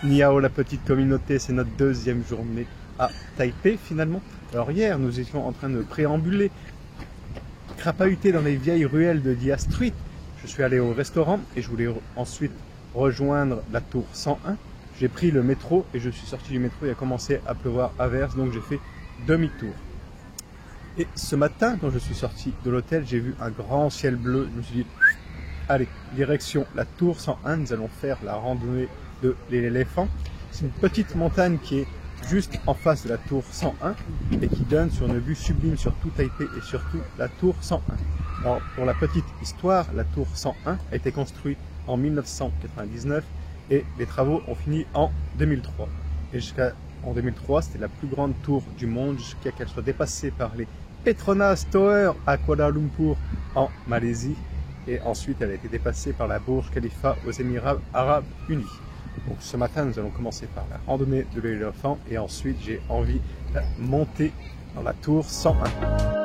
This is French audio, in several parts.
Niao la petite communauté, c'est notre deuxième journée à Taipei finalement. Alors hier nous étions en train de préambuler, crapahuter dans les vieilles ruelles de Dia Street. Je suis allé au restaurant et je voulais ensuite rejoindre la tour 101. J'ai pris le métro et je suis sorti du métro, il a commencé à pleuvoir à verse, donc j'ai fait demi-tour. Et ce matin, quand je suis sorti de l'hôtel, j'ai vu un grand ciel bleu. Je me suis dit, allez, direction la tour 101, nous allons faire la randonnée de l'éléphant. C'est une petite montagne qui est juste en face de la tour 101 et qui donne sur une vue sublime sur tout Taipei et surtout la tour 101. Alors, pour la petite histoire, la tour 101 a été construite en 1999 et les travaux ont fini en 2003. Et jusqu'en 2003, c'était la plus grande tour du monde jusqu'à qu'elle soit dépassée par les Petronas Tower à Kuala Lumpur en Malaisie. Et ensuite, elle a été dépassée par la Burj Khalifa aux Émirats Arabes Unis. Donc ce matin, nous allons commencer par la randonnée de l'éléphant et ensuite j'ai envie de monter dans la tour 101.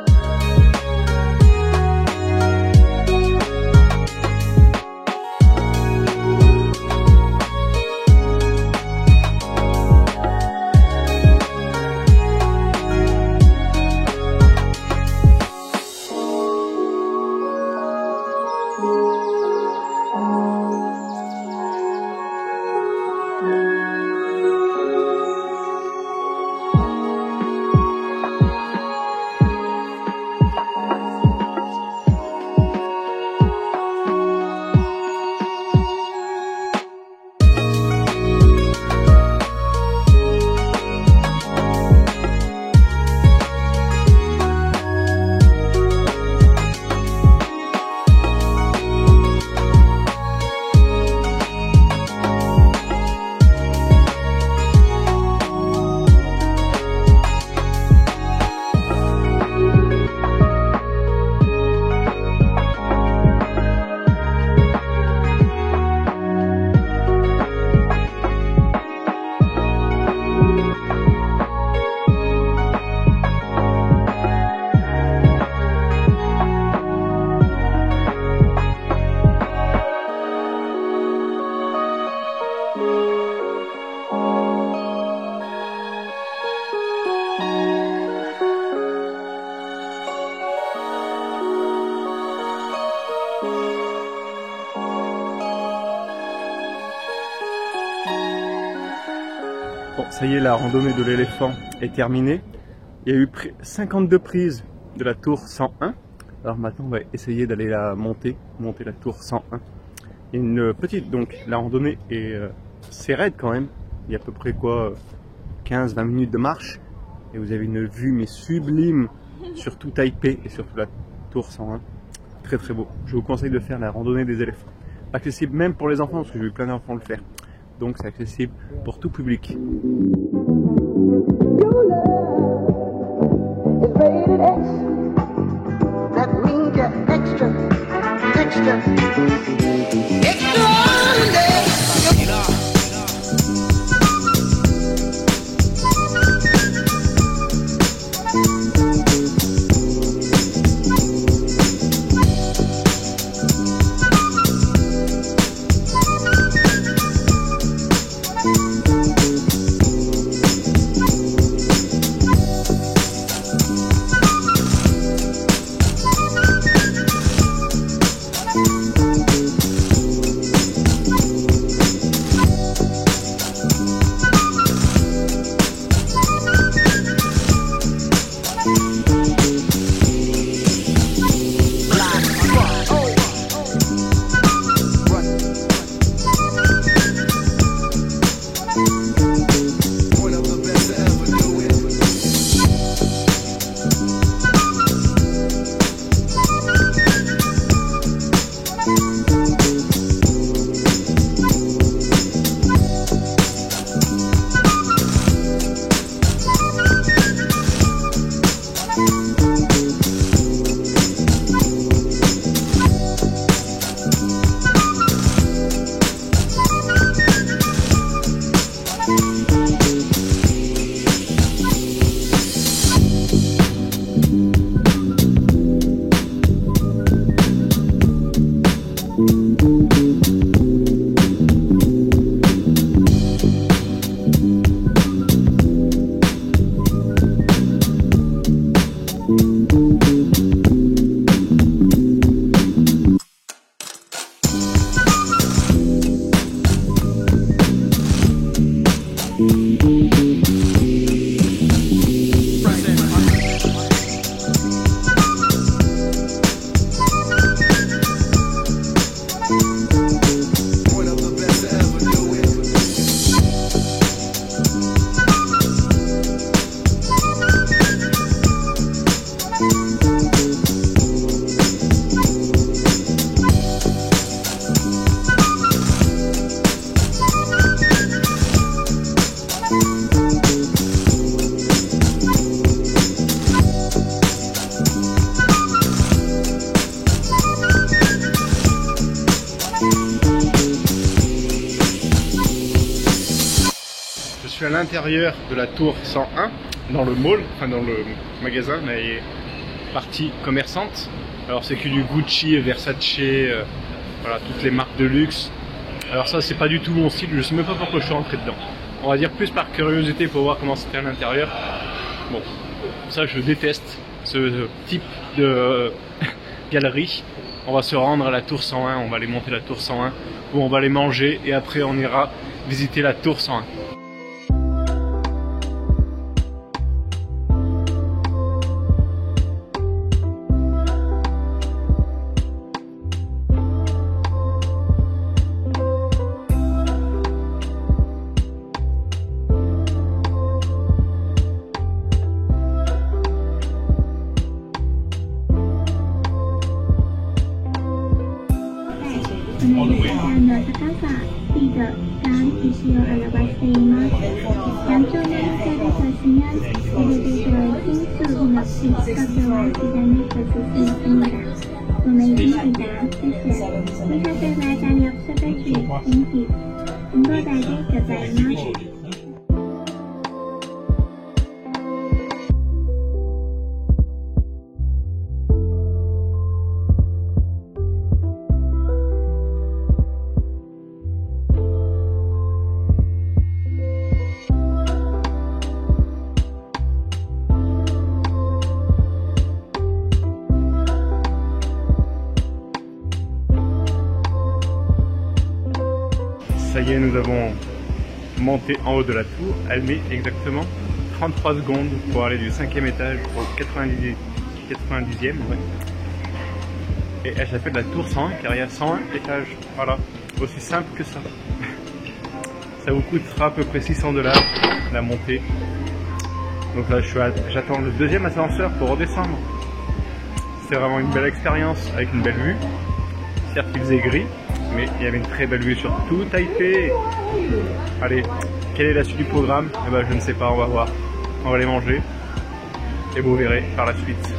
Bon, ça y est, la randonnée de l'éléphant est terminée. Il y a eu 52 prises de la tour 101. Alors maintenant, on va essayer d'aller la monter la tour 101. Il y a une petite, donc la randonnée est c'est raide quand même. Il y a à peu près quoi, 15-20 minutes de marche. Et vous avez une vue mais sublime sur tout Taipei et surtout la tour 101. Très très beau. Je vous conseille de faire la randonnée des éléphants. Accessible même pour les enfants, parce que j'ai vu plein d'enfants le faire. Donc c'est accessible pour tout public. suis à l'intérieur de la tour 101, dans le mall, enfin dans le magasin, mais partie commerçante. Alors c'est que du Gucci, Versace, voilà, toutes les marques de luxe. Alors ça c'est pas du tout mon style, je sais même pas pourquoi je suis rentré dedans. On va dire plus par curiosité pour voir comment c'était à l'intérieur. Bon, ça je déteste ce type de galerie. On va se rendre à la tour 101, on va aller monter la tour 101, où on va aller manger et après on ira visiter la tour 101. Ça y est, nous avons monté en haut de la tour. Elle met exactement 33 secondes pour aller du 5e étage au 90e. Ouais. Et elle s'appelle la tour 101 car il y a 101 étages. Voilà, aussi simple que ça. Ça vous coûtera à peu près 600 $ la montée. Donc là, j'attends le deuxième ascenseur pour redescendre. C'est vraiment une belle expérience avec une belle vue. Certes, il faisait gris, mais il y avait une très belle vue sur tout Taipei. Allez, quelle est la suite du programme? Eh ben, je ne sais pas, on va voir. On va aller manger et vous verrez par la suite.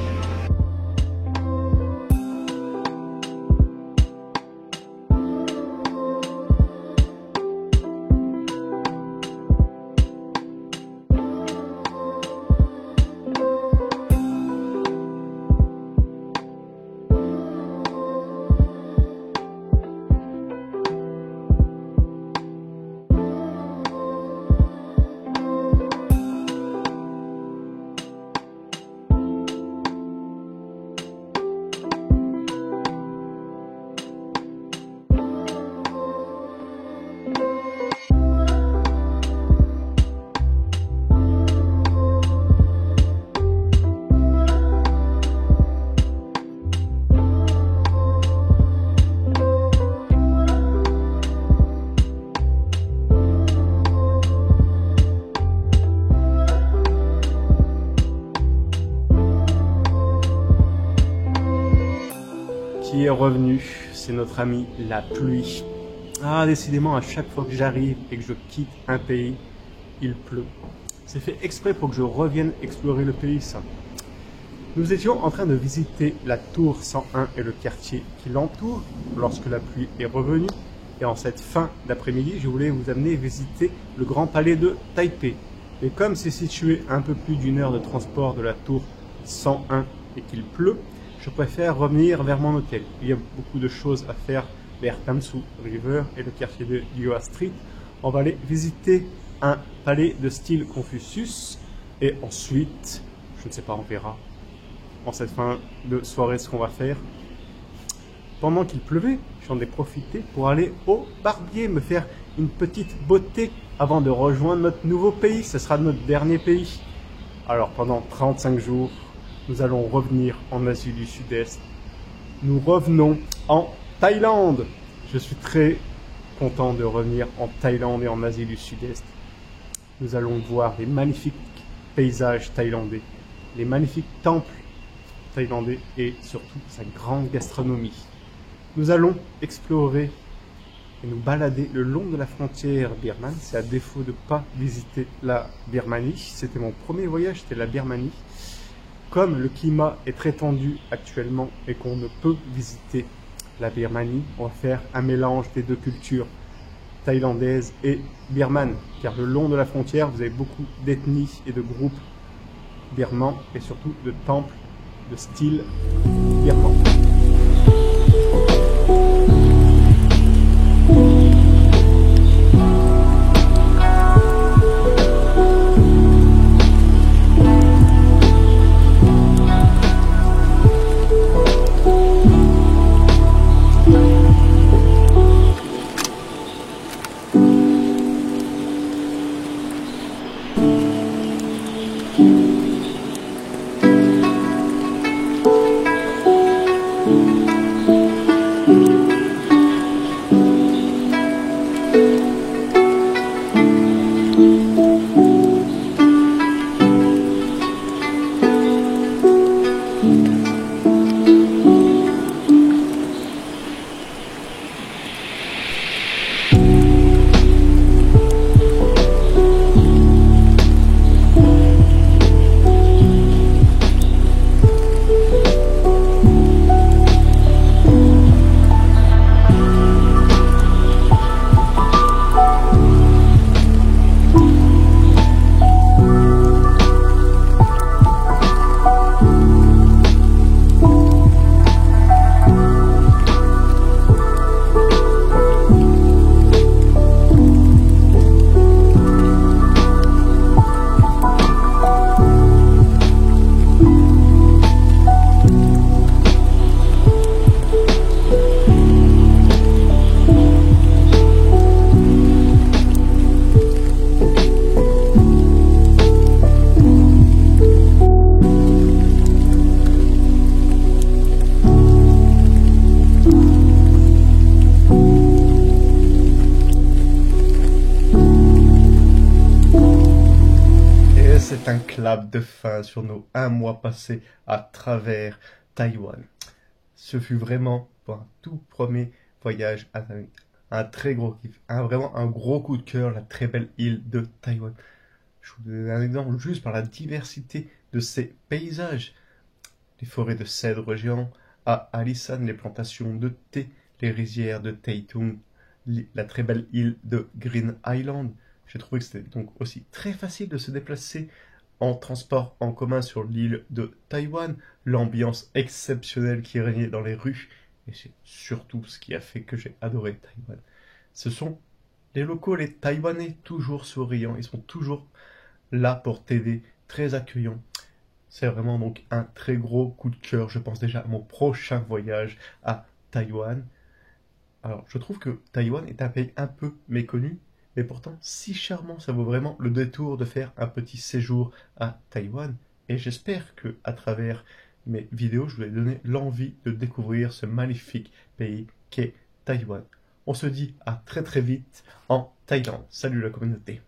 Qui est revenu, c'est notre ami la pluie. Ah, décidément, à chaque fois que j'arrive et que je quitte un pays, il pleut. C'est fait exprès pour que je revienne explorer le pays, ça. Nous étions en train de visiter la tour 101 et le quartier qui l'entoure lorsque la pluie est revenue. Et en cette fin d'après-midi, je voulais vous amener visiter le grand palais de Taipei. Et comme c'est situé un peu plus d'1 heure de transport de la tour 101 et qu'il pleut, je préfère revenir vers mon hôtel. Il y a beaucoup de choses à faire vers Tamsu River et le quartier de Yua Street. On va aller visiter un palais de style Confucius et ensuite, je ne sais pas, on verra en cette fin de soirée ce qu'on va faire. Pendant qu'il pleuvait, j'en ai profité pour aller au barbier, me faire une petite beauté avant de rejoindre notre nouveau pays. Ce sera notre dernier pays. Alors pendant 35 jours, nous allons revenir en Asie du Sud-Est. Nous revenons en Thaïlande. Je suis très content de revenir en Thaïlande et en Asie du Sud-Est. Nous allons voir les magnifiques paysages thaïlandais, les magnifiques temples thaïlandais et surtout sa grande gastronomie. Nous allons explorer et nous balader le long de la frontière birmane. C'est à défaut de ne pas visiter la Birmanie. C'était mon premier voyage, c'était la Birmanie. Comme le climat est très tendu actuellement et qu'on ne peut visiter la Birmanie, on va faire un mélange des deux cultures. thaïlandaise et birmane, car le long de la frontière, vous avez beaucoup d'ethnies et de groupes birmans et surtout de temples de style birman. C'est un clap de fin sur nos 1 mois passés à travers Taïwan. Ce fut vraiment pour un tout premier voyage à Taïwan. Un très gros kiff, vraiment un gros coup de cœur, la très belle île de Taïwan. Je vous donne un exemple juste par la diversité de ses paysages. Les forêts de cèdres géants à Alisan, les plantations de thé, les rizières de Taitung, la très belle île de Green Island. J'ai trouvé que c'était donc aussi très facile de se déplacer en transport en commun sur l'île de Taïwan, l'ambiance exceptionnelle qui régnait dans les rues, et c'est surtout ce qui a fait que j'ai adoré Taïwan. Ce sont les locaux, les Taïwanais, toujours souriants, ils sont toujours là pour t'aider, très accueillants. C'est vraiment donc un très gros coup de cœur, je pense déjà à mon prochain voyage à Taïwan. Alors, je trouve que Taïwan est un pays un peu méconnu, mais pourtant si charmant, ça vaut vraiment le détour de faire un petit séjour à Taïwan. Et j'espère que à travers mes vidéos, je vous ai donné l'envie de découvrir ce magnifique pays qu'est Taïwan. On se dit à très très vite en Thaïlande. Salut la communauté.